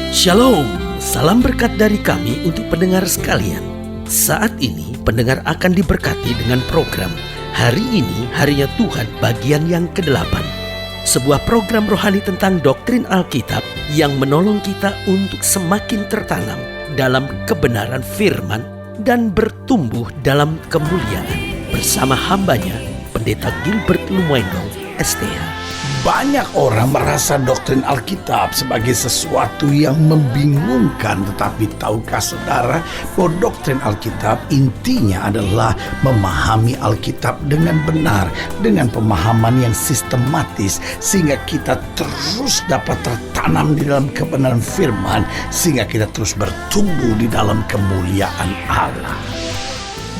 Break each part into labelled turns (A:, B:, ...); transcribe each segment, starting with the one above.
A: Shalom, salam berkat dari kami untuk pendengar sekalian. Saat ini pendengar akan diberkati dengan program Hari Ini Harinya Tuhan bagian yang ke-8. Sebuah program rohani tentang doktrin Alkitab yang menolong kita untuk semakin tertanam dalam kebenaran firman dan bertumbuh dalam kemuliaan. Bersama hambanya, Pendeta Gilbert Lumwendong, STH.
B: Banyak orang merasa doktrin Alkitab sebagai sesuatu yang membingungkan. Tetapi tahukah saudara bahwa doktrin Alkitab intinya adalah memahami Alkitab dengan benar, dengan pemahaman yang sistematis, sehingga kita terus dapat tertanam di dalam kebenaran firman, sehingga kita terus bertumbuh di dalam kemuliaan Allah.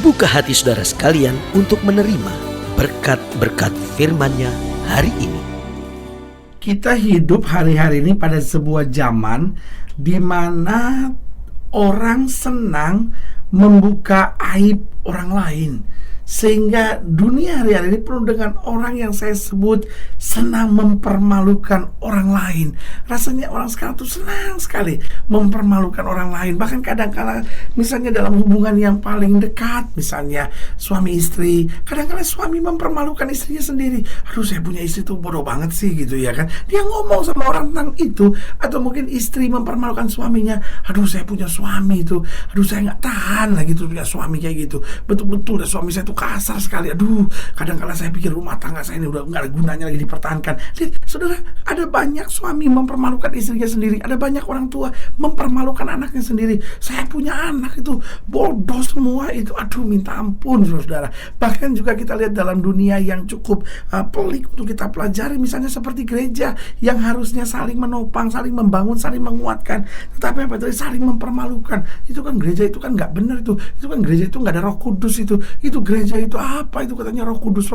A: Buka hati saudara sekalian untuk menerima berkat-berkat firman-Nya hari ini.
C: Kita hidup hari-hari ini pada sebuah zaman di mana orang senang membuka aib orang lain. Sehingga dunia hari-hari ini penuh dengan orang yang saya sebut senang mempermalukan orang lain. Rasanya orang sekarang tuh senang sekali mempermalukan orang lain. Bahkan kadang-kadang misalnya dalam hubungan yang paling dekat, misalnya suami istri, kadang-kadang suami mempermalukan istrinya sendiri. Aduh, saya punya istri tuh bodoh banget sih gitu ya kan. Dia ngomong sama orang tentang itu. Atau mungkin istri mempermalukan suaminya. Aduh, saya punya suami itu. Aduh, saya gak tahan lagi tuh punya suami kayak gitu. Betul-betul deh, suami saya tuh kasar sekali. Aduh, kadang-kadang saya pikir rumah tangga saya ini udah gak ada gunanya lagi dipertahankan. Lihat, saudara, ada banyak suami mempermalukan istrinya sendiri. Ada banyak orang tua mempermalukan anaknya sendiri. Saya punya anak itu bodoh semua itu. Aduh, minta ampun saudara. Bahkan juga kita lihat dalam dunia yang cukup pelik untuk kita pelajari. Misalnya seperti gereja yang harusnya saling menopang, saling membangun, saling menguatkan. Tetapi apa itu? Saling mempermalukan. Itu kan gereja itu kan gak benar itu. Itu kan gereja itu gak ada Roh Kudus itu. Itu gereja itu apa itu katanya Roh Kudus,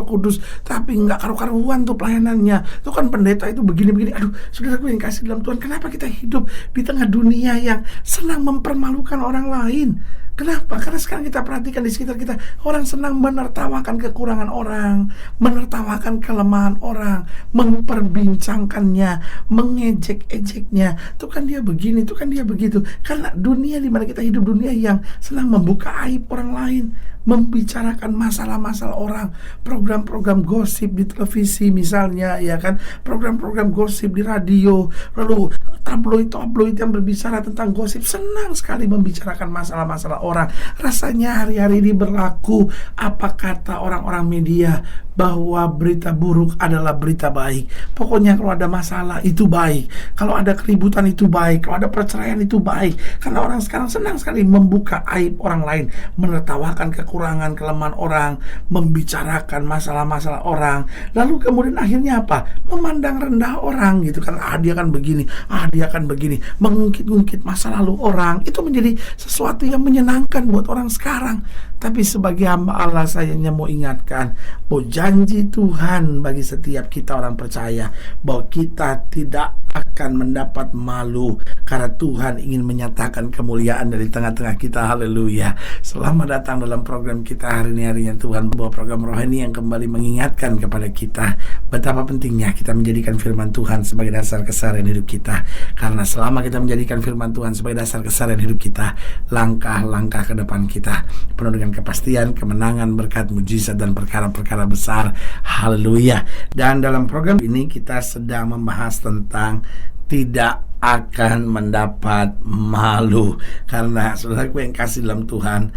C: tapi nggak karu-karuan tuh pelayanannya. Itu kan pendeta itu begini-begini. Aduh, saudaraku yang kasih dalam Tuhan, kenapa kita hidup di tengah dunia yang senang mempermalukan orang lain? Kenapa? Karena sekarang kita perhatikan di sekitar kita, orang senang menertawakan kekurangan orang, menertawakan kelemahan orang, memperbincangkannya, mengejek-ejeknya. Itu kan dia begini, itu kan dia begitu. Karena dunia di mana kita hidup, dunia yang senang membuka aib orang lain, membicarakan masalah-masalah orang, program-program gosip di televisi misalnya, ya kan, program-program gosip di radio, lalu tabloid yang berbicara tentang gosip, senang sekali membicarakan masalah-masalah orang. Rasanya hari-hari ini berlaku apa kata orang-orang media, bahwa berita buruk adalah berita baik. Pokoknya kalau ada masalah itu baik, kalau ada keributan itu baik, kalau ada perceraian itu baik. Karena orang sekarang senang sekali membuka aib orang lain, menertawakan kekurangan, kelemahan orang, membicarakan masalah-masalah orang. Lalu kemudian akhirnya apa? Memandang rendah orang gitu kan. Dia kan begini, dia kan begini, mengungkit-ungkit masa lalu orang. Itu menjadi sesuatu yang menyenangkan buat orang sekarang. Tapi sebagai hamba Allah, saya hanya mau ingatkan bahwa janji Tuhan bagi setiap kita orang percaya bahwa kita tidak akan mendapat malu, karena Tuhan ingin menyatakan kemuliaan dari tengah-tengah kita. Haleluya. Selamat datang dalam program kita Hari Ini Harinya Tuhan, bahwa program rohani yang kembali mengingatkan kepada kita betapa pentingnya kita menjadikan firman Tuhan sebagai dasar keseharian hidup kita. Karena selama kita menjadikan firman Tuhan sebagai dasar keseharian hidup kita, langkah-langkah ke depan kita penuh dengan kepastian, kemenangan, berkat, mujizat, dan perkara-perkara besar. Haleluya. Dan dalam program ini kita sedang membahas tentang tidak akan mendapat malu. Karena saudaraku yang kasih dalam Tuhan,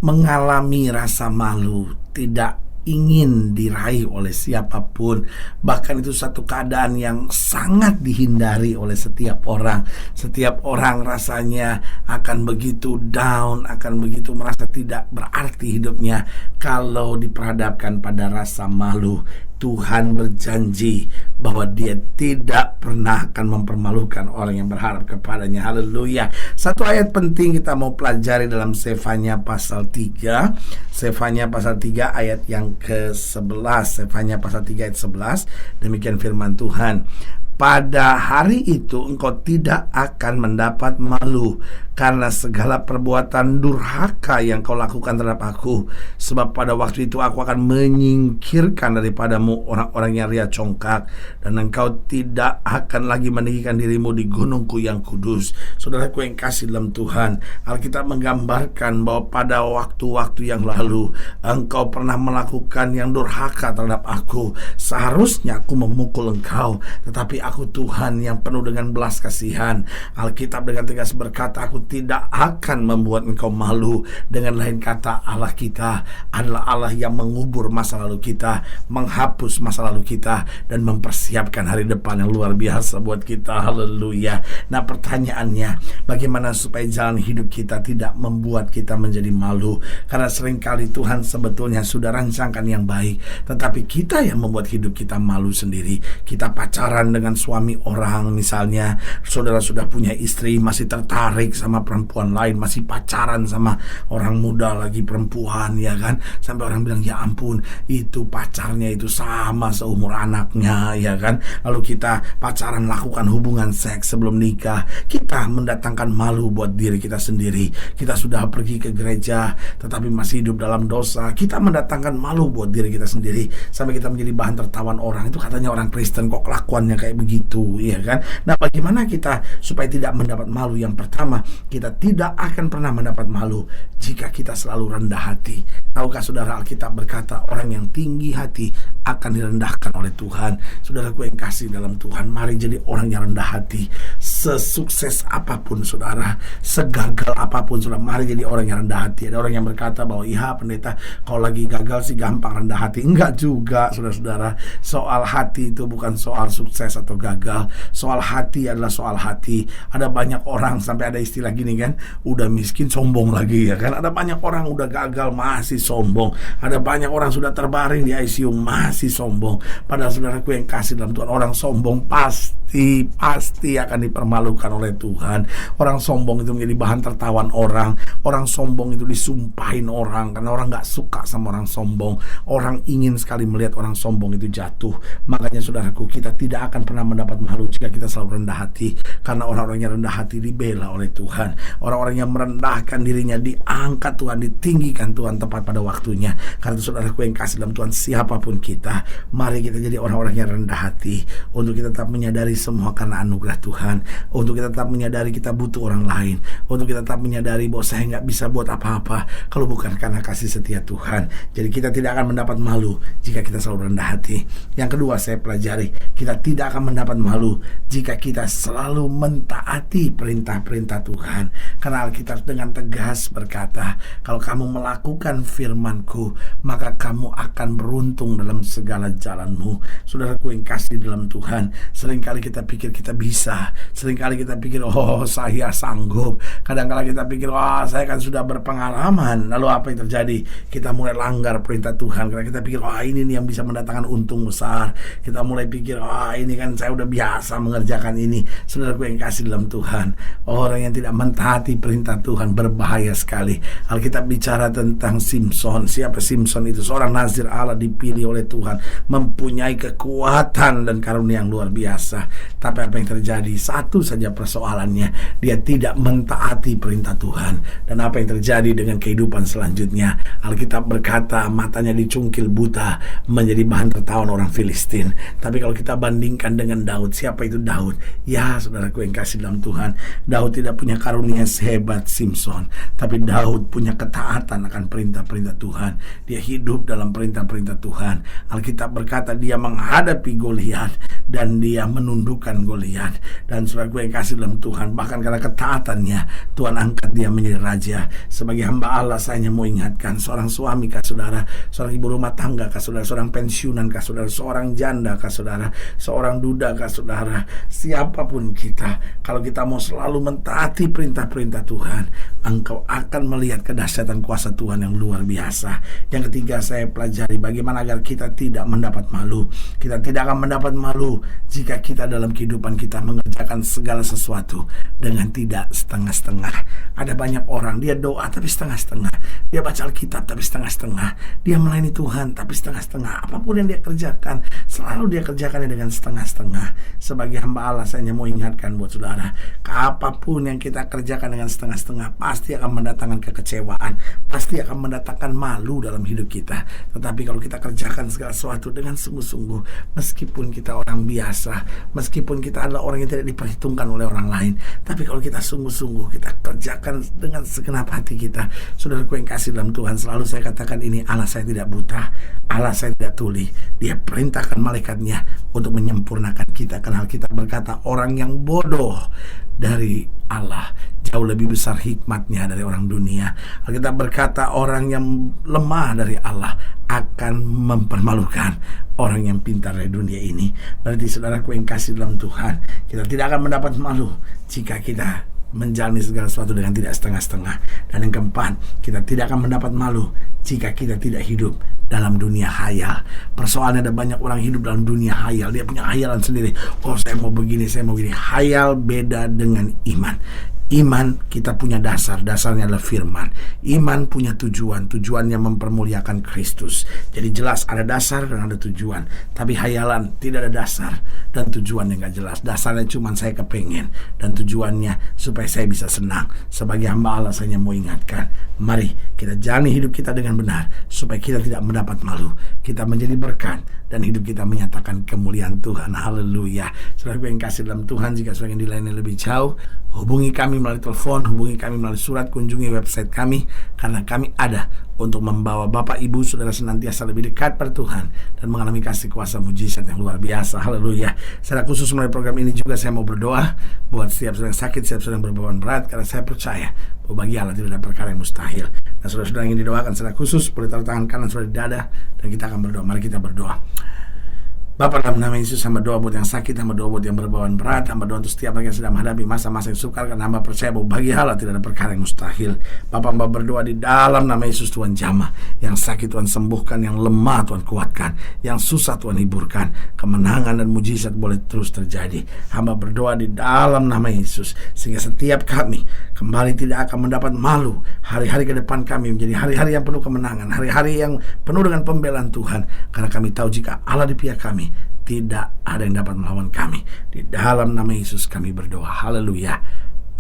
C: mengalami rasa malu tidak ingin diraih oleh siapapun. Bahkan itu satu keadaan yang sangat dihindari oleh setiap orang. Setiap orang rasanya akan begitu down, akan begitu merasa tidak berarti hidupnya kalau diperhadapkan pada rasa malu. Tuhan berjanji bahwa Dia tidak pernah akan mempermalukan orang yang berharap kepadanya. Haleluya. Satu ayat penting kita mau pelajari dalam Sefanya pasal 3. Sefanya pasal 3 ayat yang ke-11. Sefanya pasal 3 ayat 11. Demikian firman Tuhan. pada hari itu engkau tidak akan mendapat malu karena segala perbuatan durhaka yang kau lakukan terhadap aku. Sebab pada waktu itu aku akan menyingkirkan daripadamu orang-orang yang ria congkak, dan engkau tidak akan lagi meninggikan dirimu di gunungku yang kudus. Saudaraku yang kasih dalam Tuhan, Alkitab menggambarkan bahwa pada waktu-waktu yang lalu engkau pernah melakukan yang durhaka terhadap aku. Seharusnya aku memukul engkau, tetapi aku Tuhan yang penuh dengan belas kasihan. Alkitab dengan tegas berkata, aku tidak akan membuat engkau malu. Dengan lain kata, Allah kita adalah Allah yang mengubur masa lalu kita, menghapus masa lalu kita, dan mempersiapkan hari depan yang luar biasa buat kita. Haleluya. Nah, pertanyaannya, bagaimana supaya jalan hidup kita tidak membuat kita menjadi malu? Karena seringkali Tuhan sebetulnya sudah rancangkan yang baik, tetapi kita yang membuat hidup kita malu sendiri. Kita pacaran dengan suami orang, misalnya saudara sudah punya istri, masih tertarik sama perempuan lain, masih pacaran sama orang muda lagi perempuan, ya kan? Sampai orang bilang, ya ampun, itu pacarnya itu sama seumur anaknya, ya kan? Lalu kita pacaran, lakukan hubungan seks sebelum nikah. Kita mendatangkan malu buat diri kita sendiri. Kita sudah pergi ke gereja tetapi masih hidup dalam dosa. Kita mendatangkan malu buat diri kita sendiri, sampai kita menjadi bahan tertawan orang. Itu katanya orang Kristen kok kelakuannya kayak begitu, ya kan? Nah, bagaimana kita supaya tidak mendapat malu? Yang pertama, kita tidak akan pernah mendapat malu jika kita selalu rendah hati. Tahukah saudara, Alkitab berkata orang yang tinggi hati akan direndahkan oleh Tuhan. Saudaraku yang kasih dalam Tuhan, mari jadi orang yang rendah hati. Sesukses apapun saudara, segagal apapun saudara, mari jadi orang yang rendah hati. Ada orang yang berkata bahwa, iya pendeta, kalau lagi gagal sih gampang rendah hati. Enggak juga saudara-saudara. Soal hati itu bukan soal sukses atau gagal. Soal hati adalah soal hati. Ada banyak orang, sampai ada istilah gini kan, udah miskin sombong lagi, ya kan? Ada banyak orang udah gagal masih sombong. Ada banyak orang sudah terbaring di ICU masih sombong. Padahal saudaraku yang kasih dalam Tuhan, orang sombong pasti akan dipermalukan oleh Tuhan. Orang sombong itu menjadi bahan tertawan orang. Orang sombong itu disumpahin orang, karena orang gak suka sama orang sombong. Orang ingin sekali melihat orang sombong itu jatuh. Makanya saudaraku, kita tidak akan pernah mendapat malu jika kita selalu rendah hati. Karena orang-orang yang rendah hati dibela oleh Tuhan. Orang-orang yang merendahkan dirinya diangkat Tuhan, ditinggikan Tuhan tepat pada waktunya. Karena itu saudaraku yang kasih dalam Tuhan, siapapun kita, mari kita jadi orang-orang yang rendah hati. Untuk kita tetap menyadari semua karena anugerah Tuhan. Untuk kita tetap menyadari kita butuh orang lain. Untuk kita tetap menyadari bahwa saya gak bisa buat apa-apa kalau bukan karena kasih setia Tuhan. Jadi kita tidak akan mendapat malu jika kita selalu rendah hati. Yang kedua, saya pelajari, kita tidak akan mendapat malu jika kita selalu mentaati perintah-perintah Tuhan. Karena Alkitab dengan tegas berkata, kalau kamu melakukan firman-Ku, maka kamu akan beruntung dalam segala jalanmu. Saudaraku yang kasih dalam Tuhan, seringkali kita pikir kita bisa. Seringkali kita pikir, oh saya sanggup. Kadang-kala kita pikir, wah saya kan sudah berpengalaman. Lalu apa yang terjadi? Kita mulai langgar perintah Tuhan. Karena kita pikir, wah ini nih yang bisa mendatangkan untung besar. Kita mulai pikir, wah ini kan saya udah biasa mengerjakan ini. Saudaraku yang kasih dalam Tuhan, orang yang tidak mentaati perintah Tuhan berbahaya sekali. Alkitab bicara tentang Simson. Siapa Simson itu? Seorang nazir Allah, dipilih oleh Tuhan, mempunyai kekuatan dan karunia yang luar biasa. Tapi apa yang terjadi? Satu saja persoalannya, dia tidak mentaati perintah Tuhan. Dan apa yang terjadi dengan kehidupan selanjutnya? Alkitab berkata matanya dicungkil buta, menjadi bahan tertawan orang Filistin. Tapi kalau kita bandingkan dengan Daud, siapa itu Daud? Ya saudaraku yang kasih dalam Tuhan, Daud tidak punya karunia sehebat Simson, tapi Daud punya ketaatan akan perintah-perintah Tuhan. Dia hidup dalam perintah-perintah Tuhan. Alkitab berkata dia menghadapi Goliat dan dia menundukkan Goliat. Dan saudaraku yang kasih dalam Tuhan, bahkan karena ketaatannya, Tuhan angkat dia menjadi raja. Sebagai hamba Allah, saya hanya mau ingatkan, seorang suami kah saudara, seorang ibu rumah tangga kah saudara, seorang pensiunan kah saudara, seorang janda kah saudara, seorang duda kah saudara, siapapun kita, kalau kita mau selalu mentaati perintah-perintah Tuhan, engkau akan melihat kedahsyatan kuasa Tuhan yang luar biasa. Yang ketiga, saya pelajari bagaimana agar kita tidak mendapat malu. Kita tidak akan mendapat malu jika kita dalam kehidupan kita mengerjakan segala sesuatu dengan tidak setengah-setengah. Ada banyak orang, dia doa tapi setengah-setengah, dia baca Alkitab tapi setengah-setengah, dia melayani Tuhan tapi setengah-setengah. Apapun yang dia kerjakan, selalu dia kerjakannya dengan setengah-setengah. Sebagai hamba Allah, saya hanya mau ingatkan buat saudara, apapun yang kita kerjakan dengan setengah-setengah pasti akan mendatangkan kekecewaan, pasti akan mendatangkan malu dalam hidup kita. Tetapi kalau kita kerjakan segala sesuatu dengan sungguh-sungguh, meskipun kita orang biasa, meskipun kita adalah orang yang tidak diperhitungkan oleh orang lain, tapi kalau kita sungguh-sungguh, kita kerjakan dengan segenap hati kita. Saudaraku yang kasih dalam Tuhan, selalu saya katakan ini, Allah saya tidak buta, Allah saya tidak tuli. Dia perintahkan malaikatnya untuk menyempurnakan kita. Karena kita berkata, orang yang bodoh dari Allah jauh lebih besar hikmatnya dari orang dunia. Kita berkata, orang yang lemah dari Allah akan mempermalukan orang yang pintar dari dunia ini. Berarti saudaraku yang kasih dalam Tuhan, kita tidak akan mendapat malu jika kita menjalani segala sesuatu dengan tidak setengah-setengah. Dan yang keempat, kita tidak akan mendapat malu jika kita tidak hidup dalam dunia hayal. Persoalannya ada banyak orang hidup dalam dunia hayal. Dia punya hayalan sendiri. Oh, saya mau begini, saya mau begini. Hayal beda dengan iman. Iman kita punya dasar, dasarnya adalah firman. Iman punya tujuan, tujuannya mempermuliakan Kristus. Jadi jelas ada dasar dan ada tujuan. Tapi hayalan tidak ada dasar dan tujuannya gak jelas. Dasarnya cuma saya kepengen, dan tujuannya supaya saya bisa senang. Sebagai hamba Allah, saya mau ingatkan, mari kita jalani hidup kita dengan benar, supaya kita tidak mendapat malu. Kita menjadi berkat dan hidup kita menyatakan kemuliaan Tuhan. Haleluya. Saudara yang kasih dalam Tuhan, jika saudara yang dilayani lebih jauh, hubungi kami melalui telepon, hubungi kami melalui surat, kunjungi website kami, karena kami ada untuk membawa Bapak Ibu Saudara senantiasa lebih dekat pada Tuhan dan mengalami kasih kuasa mujizat yang luar biasa. Haleluya. Secara khusus melalui program ini juga saya mau berdoa buat setiap saudara yang sakit, setiap saudara yang berbeban berat, karena saya percaya bahwa bagi Allah tidak ada perkara yang mustahil. Dan saudara-saudara yang ingin didoakan secara khusus, boleh taruh tangan kanan saudara di dada dan kita akan berdoa. Mari kita berdoa. Bapa, dalam nama Yesus, hamba doa buat yang sakit, hamba doa buat yang berbeban berat, hamba doa untuk setiap mereka yang sedang menghadapi masa-masa yang sukar, karena hamba percaya bahwa bagi Allah tidak ada perkara yang mustahil. Bapa, hamba berdoa di dalam nama Yesus, Tuhan jamah. Yang sakit Tuhan sembuhkan, yang lemah Tuhan kuatkan, yang susah Tuhan hiburkan. Kemenangan dan mujizat boleh terus terjadi. Hamba berdoa di dalam nama Yesus, sehingga setiap kami kembali tidak akan mendapat malu. Hari-hari ke depan kami menjadi hari-hari yang penuh kemenangan, hari-hari yang penuh dengan pembelaan Tuhan, karena kami tahu jika Allah di pihak kami, tidak ada yang dapat melawan kami. Di dalam nama Yesus kami berdoa. Haleluya.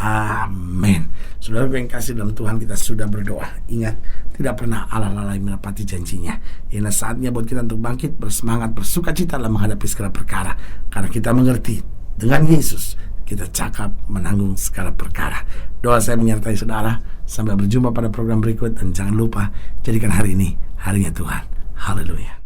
C: Amin. Saudara yang kasih dalam Tuhan, kita sudah berdoa. Ingat, tidak pernah Allah lalai menepati janjinya. Ini saatnya buat kita untuk bangkit, bersemangat, bersukacita dalam menghadapi segala perkara. Karena kita mengerti, dengan Yesus kita cakap menanggung segala perkara. Doa saya menyertai saudara. Sampai berjumpa pada program berikut. Dan jangan lupa, jadikan hari ini harinya Tuhan. Haleluya.